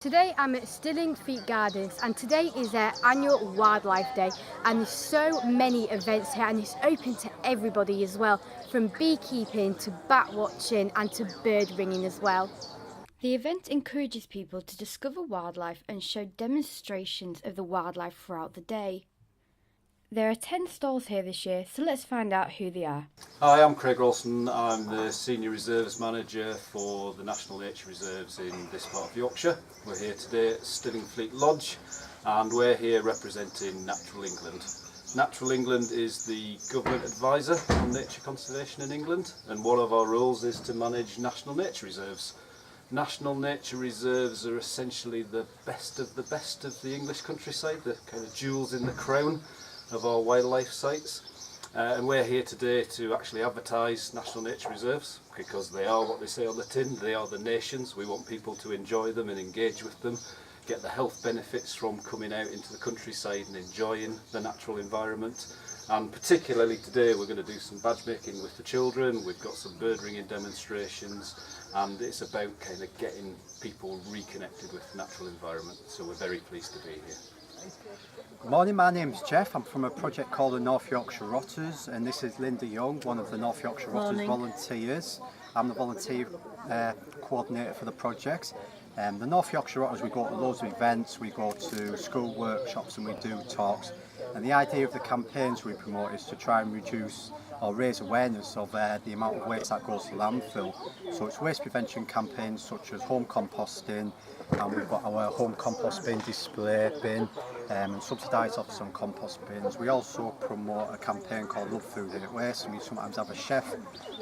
Today I'm at Stillingfleet Gardens and today is their annual Wildlife Day and there's so many events here and it's open to everybody as well, from beekeeping to bat watching and to bird ringing as well. The event encourages people to discover wildlife and show demonstrations of the wildlife throughout the day. There are 10 stalls here this year, so let's find out who they are. Hi, I'm Craig Rolson. I'm the Senior Reserves Manager for the National Nature Reserves in this part of Yorkshire. We're here today at Stillingfleet Lodge and we're here representing Natural England. Natural England is the government advisor on nature conservation in England, and one of our roles is to manage national nature reserves. National nature reserves are essentially the best of the English countryside, the kind of jewels in the crown of our wildlife sites. And we're here today to actually advertise national nature reserves because they are what they say on the tin, they are the nation's. We want people to enjoy them and engage with them, get the health benefits from coming out into the countryside and enjoying the natural environment. And particularly today we're going to do some badge making with the children, we've got some bird ringing demonstrations, and it's about kind of getting people reconnected with the natural environment, so we're very pleased to be here. Good morning, my name's Jeff. I'm from a project called the North Yorkshire Rotters, and this is Linda Young, one of the North Yorkshire Rotters volunteers. I'm the volunteer coordinator for the project. The North Yorkshire Rotters, we go to loads of events, we go to school workshops and we do talks. And the idea of the campaigns we promote is to try and reduce or raise awareness of the amount of waste that goes to landfill. So it's waste prevention campaigns such as home composting, and we've got our home compost bin display bin and subsidised off some compost bins. We also promote a campaign called Love Food Hate Waste, and we sometimes have a chef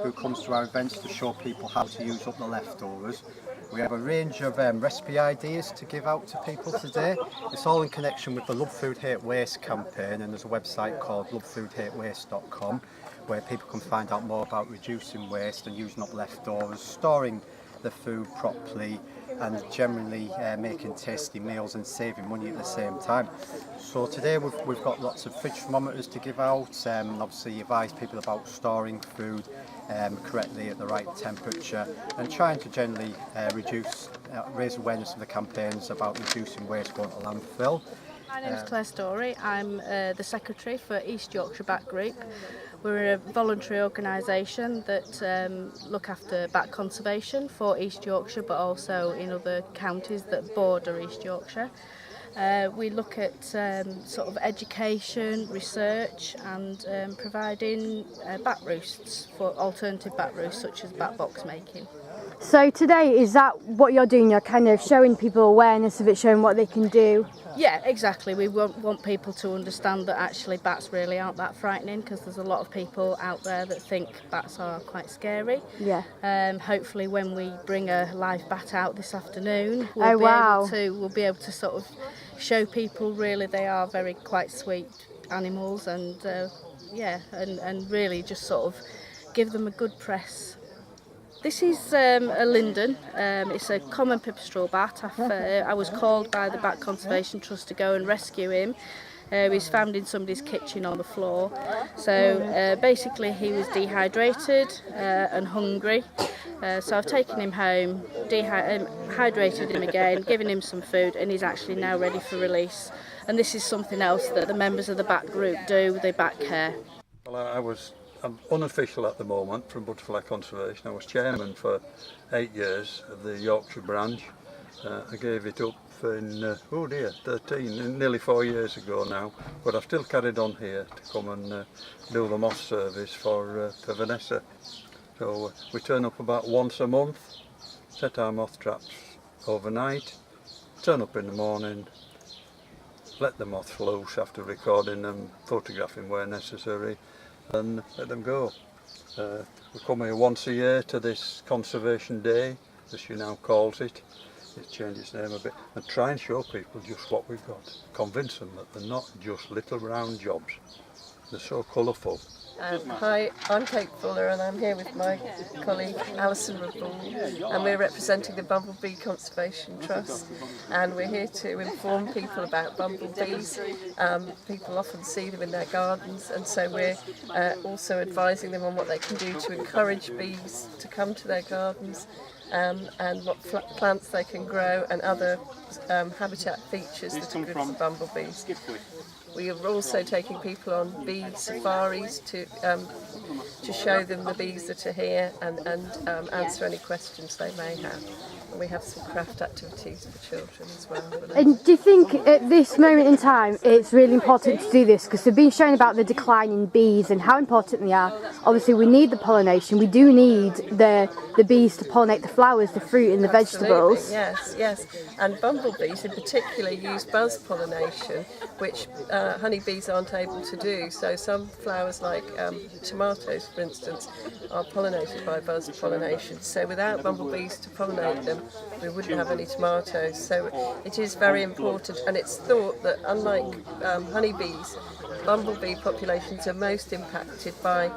who comes to our events to show people how to use up the leftovers. We have a range of recipe ideas to give out to people today. It's all in connection with the Love Food Hate Waste campaign, and there's a website called lovefoodhatewaste.com where people can find out more about reducing waste and using up leftovers, storing the food properly, and generally making tasty meals and saving money at the same time. So today we've got lots of fridge thermometers to give out, and obviously advise people about storing food correctly at the right temperature, and trying to generally raise awareness of the campaigns about reducing waste going to landfill. My name is Claire Story. I'm the secretary for East Yorkshire Bat Group. We're a voluntary organisation that look after bat conservation for East Yorkshire, but also in other counties that border East Yorkshire. We look at sort of education, research, and providing bat roosts for alternative bat roosts such as bat box making. So today, is that what you're doing? You're kind of showing people awareness of it, showing what they can do? Yeah, exactly. We want people to understand that actually bats really aren't that frightening, because there's a lot of people out there that think bats are quite scary. Yeah. Hopefully when we bring a live bat out this afternoon, we'll be able to sort of show people really they are quite sweet animals, and and really just sort of give them a good press. This is a linden. It's a common pipistrelle bat. I was called by the Bat Conservation Trust to go and rescue him. He's found in somebody's kitchen on the floor. So basically he was dehydrated and hungry. So I've taken him home, hydrated him again, given him some food, and he's actually now ready for release. And this is something else that the members of the Bat Group do, they bat care. Well, I'm unofficial at the moment from Butterfly Conservation. I was chairman for 8 years of the Yorkshire branch. I gave it up in 13, nearly 4 years ago now, but I've still carried on here to come and do the moth service for Vanessa. So we turn up about once a month, set our moth traps overnight, turn up in the morning, let the moths loose after recording them, photographing where necessary, and let them go. We come here once a year to this Conservation Day, as she now calls it. It's changed its name a bit, and try and show people just what we've got. Convince them that they're not just little round jobs. They're so colourful. Hi, I'm Kate Fuller and I'm here with my colleague Alison Rabul, and we're representing the Bumblebee Conservation Trust, and we're here to inform people about bumblebees. People often see them in their gardens, and so we're also advising them on what they can do to encourage bees to come to their gardens, and what plants they can grow and other habitat features that are good for bumblebees. We are also taking people on bee safaris to show them the bees that are here and answer any questions they may have. And we have some craft activities for children as well. And do you think at this moment in time it's really important to do this? Because we've been shown about the decline in bees and how important they are. Obviously we need the pollination, we do need the bees to pollinate the flowers, the fruit and the vegetables. Yes. And bumblebees in particular use buzz pollination, which honeybees aren't able to do. So some flowers like tomatoes, for instance, are pollinated by buzz pollination. So without bumblebees to pollinate them, we wouldn't have any tomatoes. So it is very important, and it's thought that unlike honeybees, bumblebee populations are most impacted by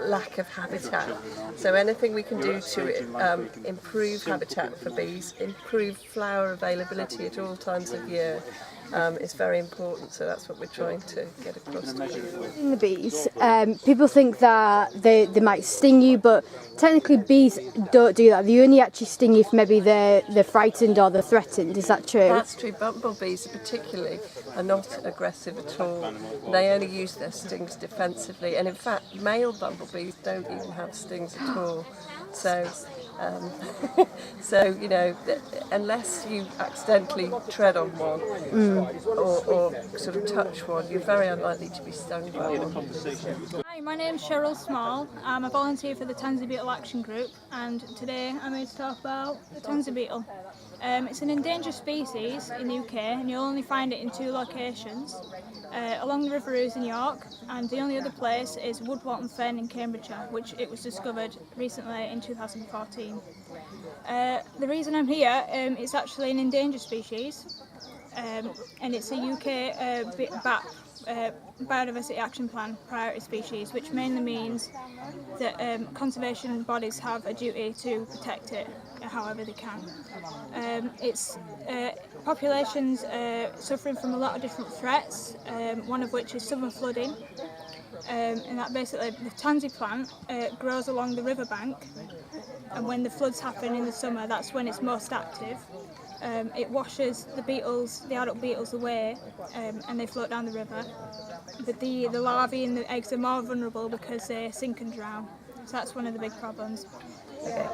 lack of habitat. So anything we can do to improve habitat for bees, improve flower availability at all times of year, is very important. So that's what we're trying to get across to people. In the bees, people think that they might sting you, but technically bees don't do that. They only actually sting you if maybe they're frightened or they're threatened. Is that true? That's true. Bumblebees particularly are not aggressive at all. They only use their stings defensively, and in fact male bumblebees don't even have stings at all. So so you know, unless you accidentally tread on one or sort of touch one, you're very unlikely to be stung by one. Hi, my name's Cheryl Small. I'm a volunteer for the Tansy Beetle Action Group, and today I'm here to talk about the Tansy beetle. It's an endangered species in the UK, and you'll only find it in 2 locations, along the River Ouse in York, and the only other place is Woodwalton Fen in Cambridgeshire, which it was discovered recently in 2014. The reason I'm here, it's actually an endangered species, and it's a UK BAP, Biodiversity Action Plan priority species, which mainly means that conservation bodies have a duty to protect it however they can. Its populations suffering from a lot of different threats, one of which is summer flooding, and that basically the tansy plant grows along the riverbank, and when the floods happen in the summer, that's when it's most active. It washes the beetles, the adult beetles, away, and they float down the river. But the larvae and the eggs are more vulnerable because they sink and drown. So that's one of the big problems. Okay.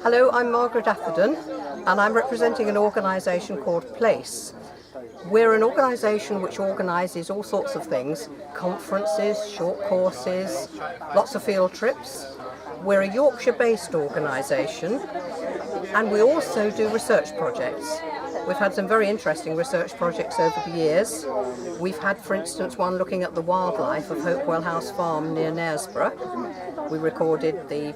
Hello, I'm Margaret Atherton, and I'm representing an organisation called PLACE. We're an organisation which organises all sorts of things: conferences, short courses, lots of field trips. We're a Yorkshire-based organisation, and we also do research projects. We've had some very interesting research projects over the years. We've had, for instance, one looking at the wildlife of Hopewell House Farm near Knaresborough. We recorded the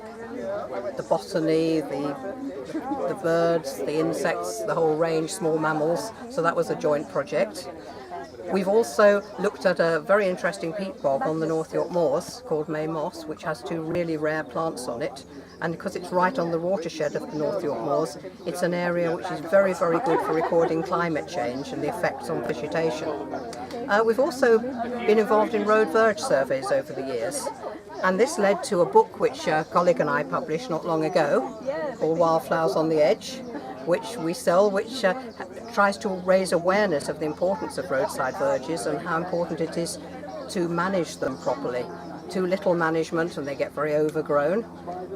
botany, the birds, the insects, the whole range, small mammals, so that was a joint project. We've also looked at a very interesting peat bog on the North York Moors called May Moss, which has 2 really rare plants on it, and because it's right on the watershed of the North York Moors, it's an area which is very, very good for recording climate change and the effects on vegetation. We've also been involved in road verge surveys over the years, and this led to a book which a colleague and I published not long ago called Wildflowers on the Edge, which we sell, which tries to raise awareness of the importance of roadside verges and how important it is to manage them properly. Too little management and they get very overgrown.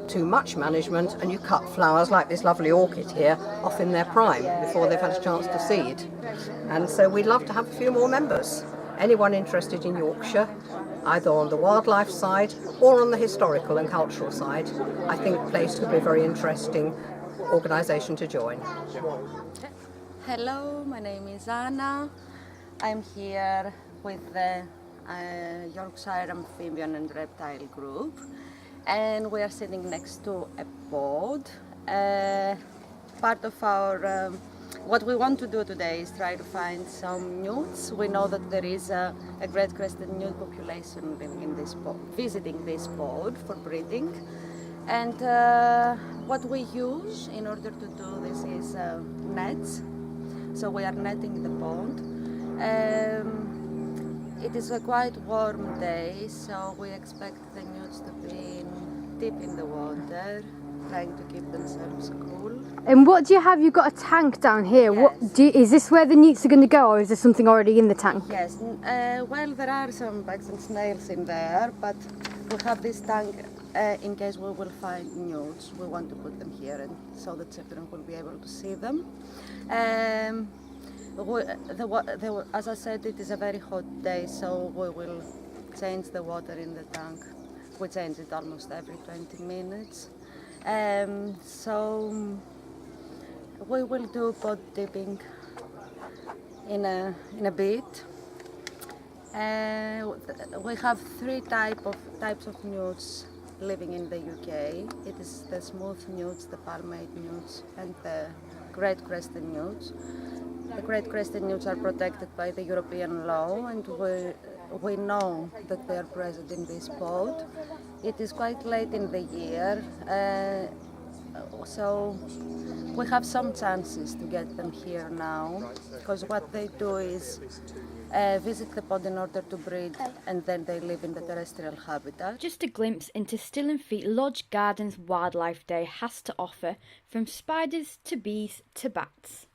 Too much management and you cut flowers like this lovely orchid here off in their prime before they've had a chance to seed. And so we'd love to have a few more members. Anyone interested in Yorkshire, either on the wildlife side or on the historical and cultural side, I think PLACE could be a very interesting organisation to join. Hello, my name is Anna. I'm here with the Yorkshire Amphibian and Reptile group, and we are sitting next to a pod. Part of our what we want to do today is try to find some newts. We know that there is a great crested newt population living in this pod, visiting this pod for breeding. And what we use in order to do this is nets. So we are netting the pond. It is a quite warm day, so we expect the newts to be deep in the water, trying to keep themselves cool. And what do you have? You've got a tank down here. Yes. Is this where the newts are going to go, or is there something already in the tank? Yes, well, there are some bugs and snails in there, but we have this tank in case we will find newts. We want to put them here, and so the children will be able to see them. As I said, it is a very hot day, so we will change the water in the tank. We change it almost every 20 minutes. So we will do pod dipping in a bit. We have three types of newts living in the UK. It is the smooth newts, the palmate newts, and the great crested newts. The great crested newts are protected by the European law, and we know that they are present in this pod. It is quite late in the year, so we have some chances to get them here now, because what they do is visit the pod in order to breed, and then they live in the terrestrial habitat. Just a glimpse into Stillingfleet Lodge Gardens Wildlife Day has to offer, from spiders to bees to bats.